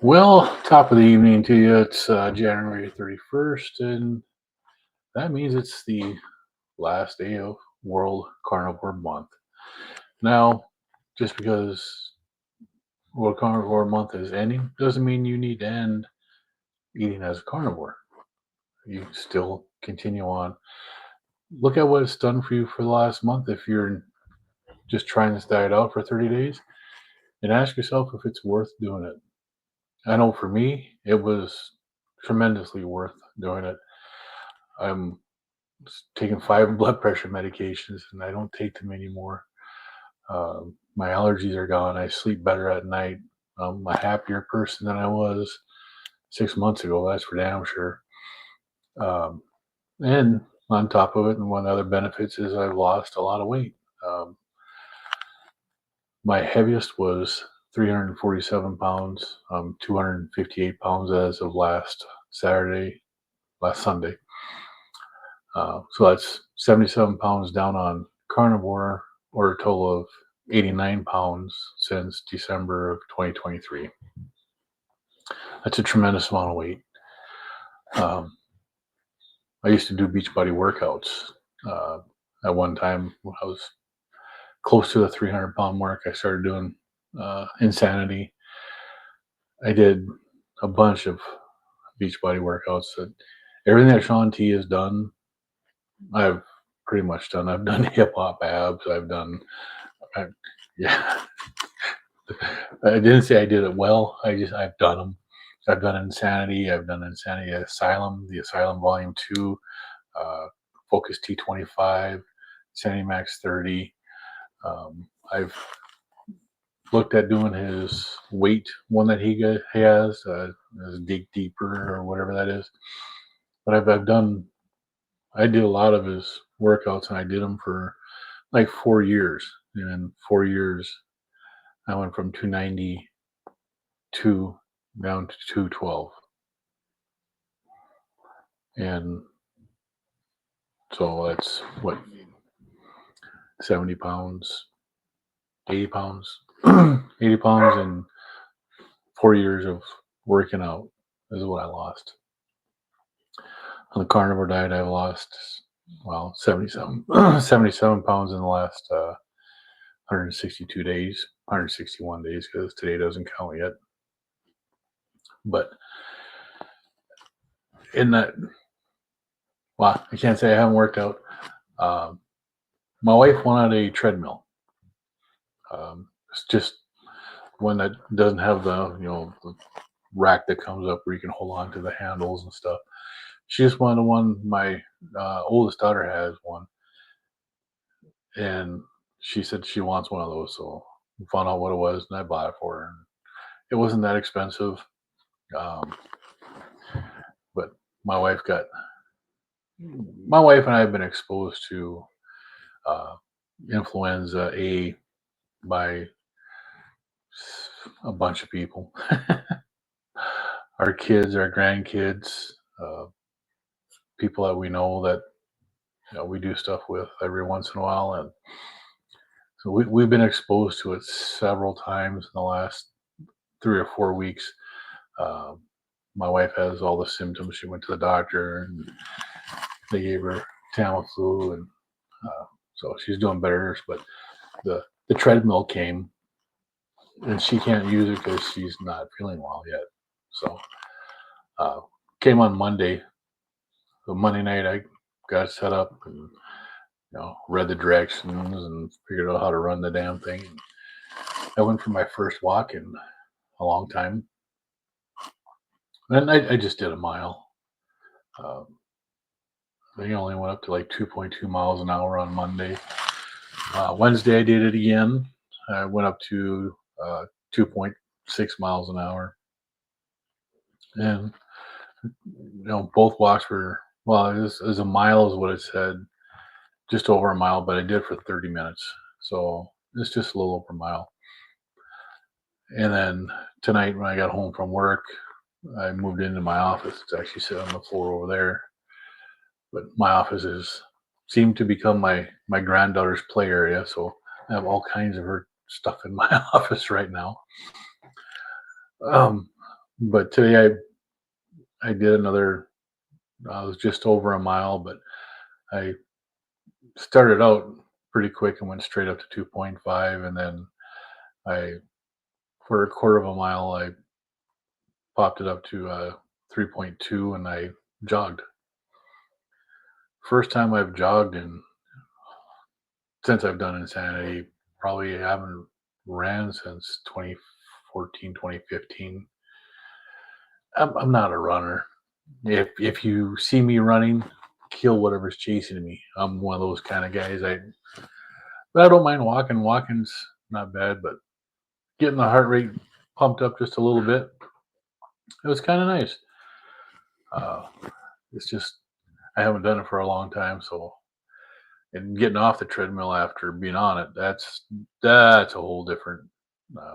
Well, top of the evening to you. It's January 31st, and that means it's the last day of World Carnivore Month. Now, just because World Carnivore Month is ending doesn't mean you need to end eating as a carnivore. You still continue on. Look at what it's done for you for the last month if you're just trying this diet out for 30 days and ask yourself if it's worth doing it. I know for me, it was tremendously worth doing it. I'm taking 5 blood pressure medications, and I don't take them anymore. My allergies are gone. I sleep better at night. I'm a happier person than I was 6 months ago. That's for damn sure. Um, and on top of it, and one of the other benefits is I've lost a lot of weight. Um, my heaviest was 347 pounds, 258 pounds as of last Sunday. So that's 77 pounds down on carnivore, or a total of 89 pounds since December of 2023. That's a tremendous amount of weight. Um, I used to do Beachbody workouts. Uh, at one time, when I was close to the 300-pound mark, I started doing Insanity. I did a bunch of Beachbody workouts. Everything that Sean T has done, I've pretty much done. I've done hip hop abs. I, yeah, I didn't say I did it well. I've done them. I've done Insanity. I've done Insanity Asylum, the Asylum Volume 2, uh, Focus T25, Insanity Max 30. I've looked at doing his weight one that he has, his Dig Deeper or whatever that is. But I did a lot of his workouts, and I did them for like 4 years. And in 4 years, I went from 292 down to 212. And so that's what, 70 pounds, 80 pounds, 80 pounds in 4 years of working out is what I lost. On the carnivore diet, I've lost, well, 77, 77 pounds in the last 162 days, 161 days, because today doesn't count yet. But in that, well, I can't say I haven't worked out. Um, my wife wanted a treadmill. It's just one that doesn't have the rack that comes up where you can hold on to the handles and stuff. She just wanted one. My oldest daughter has one, and she said she wants one of those. So we found out what it was, and I bought it for her. It wasn't that expensive, um, but my wife got. My wife and I have been exposed to uh, influenza A by a bunch of people. Our kids, our grandkids, uh, people that we know that we do stuff with every once in a while, and so we've been exposed to it several times in the last 3 or 4 weeks. Uh, my wife has all the symptoms. She went to the doctor, and they gave her Tamiflu, and so she's doing better. But the treadmill came, and she can't use it because she's not feeling well yet. So uh, came on Monday. So Monday night, I got it set up and read the directions and figured out how to run the damn thing. I went for my first walk in a long time, and I just did a mile. Um, I think I only went up to like 2.2 miles an hour on Monday. Wednesday, I did it again. I went up to 2.6 miles an hour, and both walks were, well, it was a mile is what it said, just over a mile, but I did it for 30 minutes, so it's just a little over a mile. And then tonight, when I got home from work, I moved into my office. It's actually sitting on the floor over there. But my office is seemed to become my granddaughter's play area, so I have all kinds of her stuff in my office right now. Um, But today I did another. I was just over a mile, but I started out pretty quick and went straight up to 2.5, and then I for a quarter of a mile I popped it up to 3.2, and I jogged. First time I've jogged in since I've done Insanity. Probably haven't ran since 2014, 2015. I'm not a runner. If you see me running, kill whatever's chasing me. I'm one of those kind of guys. But I don't mind walking. Walking's not bad, but getting the heart rate pumped up just a little bit, it was kind of nice. Uh, it's just I haven't done it for a long time, so and getting off the treadmill after being on it, that's a whole different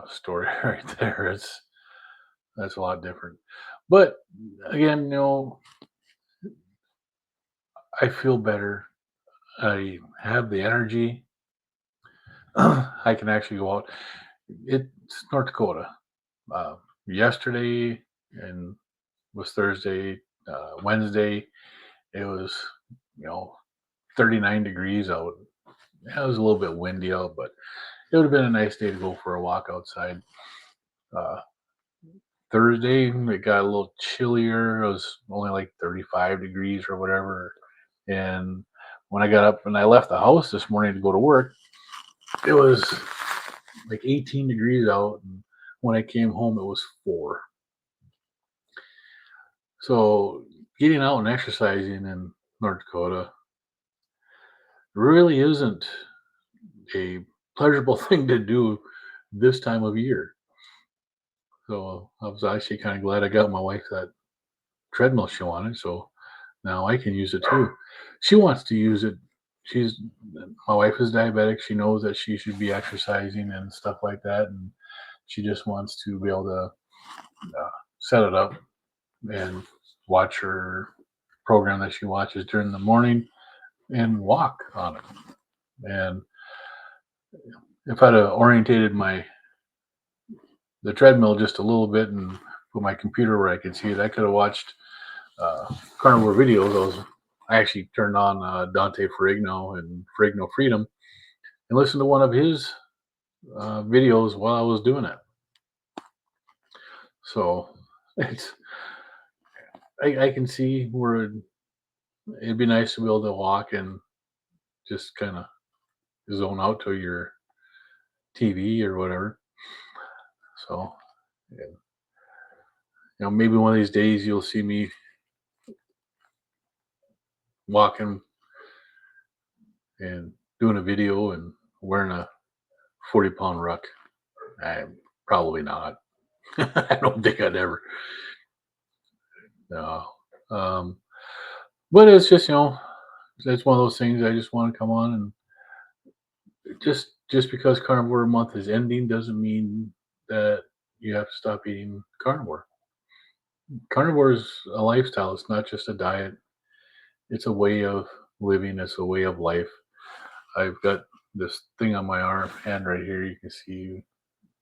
story right there. That's a lot different. But again, I feel better. I have the energy. I can actually go out. It's North Dakota. Uh, Yesterday and was Thursday. Wednesday, it was you know 39 degrees out. Yeah, it was a little bit windy out, but it would have been a nice day to go for a walk outside. Uh, Thursday, it got a little chillier. It was only like 35 degrees or whatever. And when I got up and I left the house this morning to go to work, it was like 18 degrees out. And when I came home, it was 4. So getting out and exercising in North Dakota really isn't a pleasurable thing to do this time of year. So I was actually kind of glad I got my wife that treadmill she wanted. So now I can use it too. She wants to use it. She's My wife is diabetic. She knows that she should be exercising and stuff like that, and she just wants to be able to set it up and watch her program that she watches during the morning and walk on it. And if I'd have orientated the treadmill just a little bit and put my computer where I could see it, I could have watched carnivore videos. I actually turned on Dante Ferrigno and Ferrigno Freedom and listened to one of his videos while I was doing it. So it's I can see where it'd be nice to be able to walk and just kind of zone out to your TV or whatever. So yeah, maybe one of these days you'll see me walking and doing a video and wearing a 40-pound ruck. I Probably not. I don't think I'd ever. No. Um, but it's just it's one of those things I just want to come on and just because carnivore month is ending doesn't mean that you have to stop eating carnivore. Carnivore is a lifestyle. It's not just a diet. It's a way of living. It's a way of life. I've got this thing on my hand right here. You can see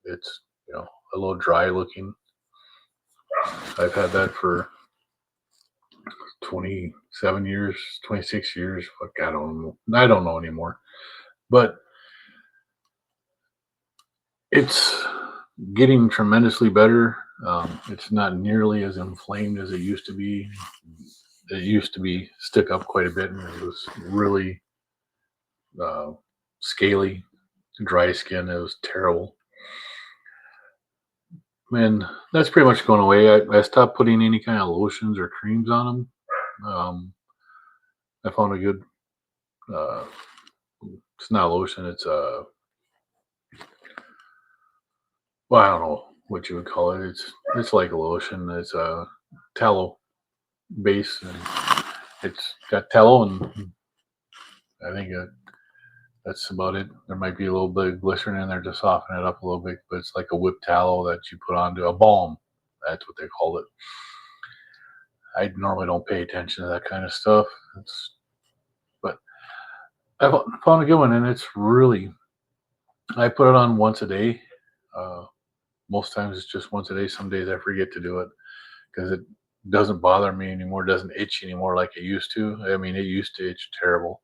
it's a little dry looking. I've had that for 27 years, 26 years. Fuck, I don't know. I don't know anymore. But it's getting tremendously better. It's not nearly as inflamed as it used to be. It used to be stick up quite a bit, and it was really uh, scaly, dry skin. It was terrible. And that's pretty much going away. I stopped putting any kind of lotions or creams on them. I found a good. Uh, it's not lotion. It's a. Well, I don't know what you would call it. It's like a lotion. It's a tallow base, and it's got tallow, and I think that's about it. There might be a little bit of glycerin in there to soften it up a little bit, but it's like a whipped tallow that you put onto a balm. That's what they call it. I normally don't pay attention to that kind of stuff. But I found a good one, and it's really. I put it on once a day. Uh, Most times it's just once a day. Some days I forget to do it because it doesn't bother me anymore. Doesn't itch anymore like it used to. I mean, it used to itch terrible,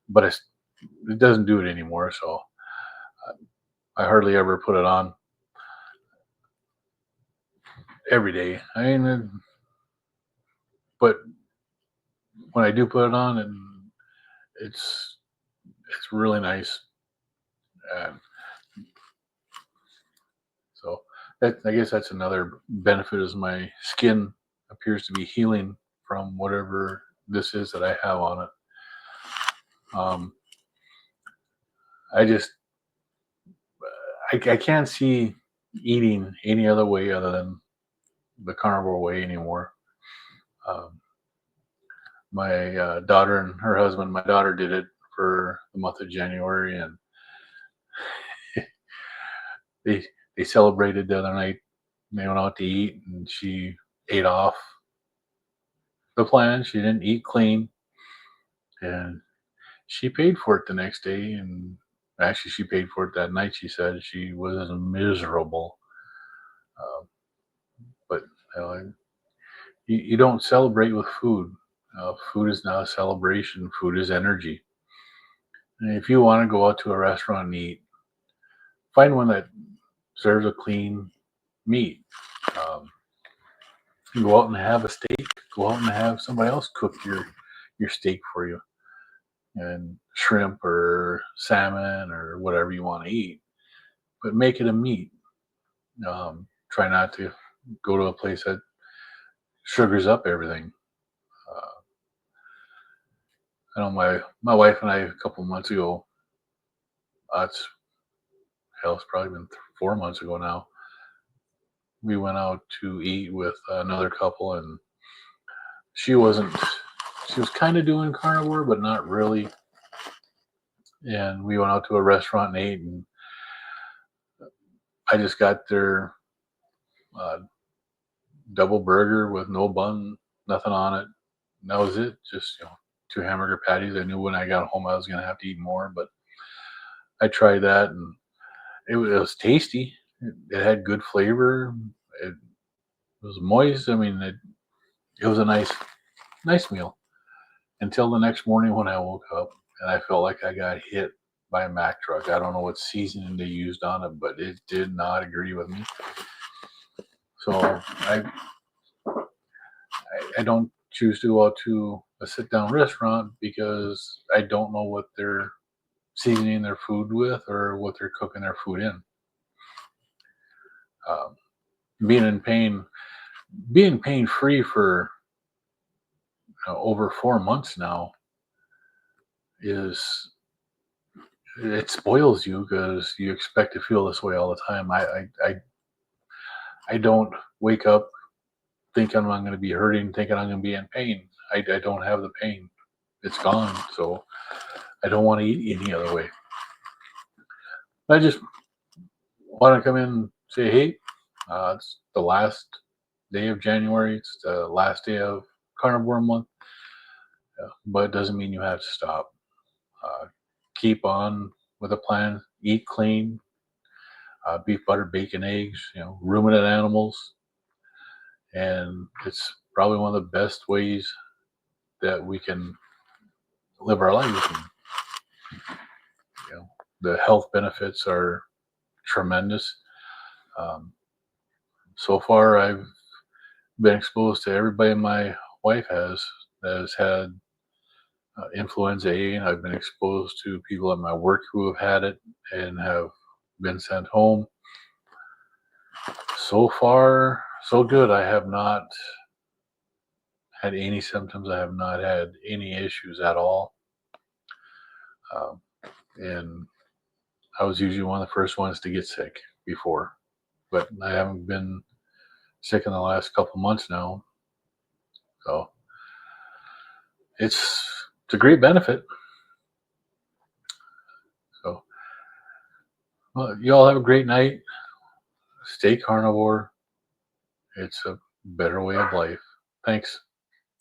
but it doesn't do it anymore. So I hardly ever put it on every day. I mean, but when I do put it on, and it's it's really nice. And so I guess that's another benefit is my skin appears to be healing from whatever this is that I have on it. Um, I just I can't see eating any other way other than the carnivore way anymore. Um, my daughter and her husband, my daughter did it for the month of January, and they they celebrated the other night. They went out to eat, and she ate off the plan. She didn't eat clean, and she paid for it the next day. And actually, she paid for it that night. She said she was miserable. Uh, but you don't celebrate with food. Food is not a celebration. Food is energy. And if you want to go out to a restaurant and eat, find one that serves a clean meat. Um, go out and have a steak. Go out and have somebody else cook your steak for you, and shrimp or salmon or whatever you want to eat. But make it a meat. Try not to go to a place that sugars up everything. Uh, I know my wife and I a couple months ago. It's hell, it's probably been 4 months ago now. We went out to eat with another couple, and she wasn't. She was kind of doing carnivore, but not really. And we went out to a restaurant and ate, and I just got their uh, double burger with no bun, nothing on it. And that was it. Just two hamburger patties. I knew when I got home I was gonna have to eat more, but I tried that, and it was tasty. It had good flavor. It was moist. I mean, it was a nice meal until the next morning when I woke up and I felt like I got hit by a Mack truck. I don't know what seasoning they used on it, but it did not agree with me. So I don't choose to go out to a sit down restaurant because I don't know what they're seasoning their food with or what they're cooking their food in. Um, being in pain, being pain free for over 4 months now is it spoils you because you expect to feel this way all the time. I don't wake up thinking I'm going to be hurting, thinking I'm going to be in pain. I don't have the pain. It's gone. So I don't want to eat any other way. I just want to come in and say, hey, it's the last day of January. It's the last day of carnivore month, but it doesn't mean you have to stop. Uh, keep on with a plan. Eat clean. Beef, butter, bacon, eggs. Ruminant animals, and it's probably one of the best ways that we can live our lives. And, the health benefits are tremendous. Um, so far, I've been exposed to everybody my wife has had influenza A, and I've been exposed to people at my work who have had it and have been sent home. So far, so good. I have not had any symptoms. I have not had any issues at all. Um, and I was usually one of the first ones to get sick before, but I haven't been sick in the last couple months now. So it's a great benefit. So, well, you all have a great night. Stay carnivore. It's a better way of life. Thanks.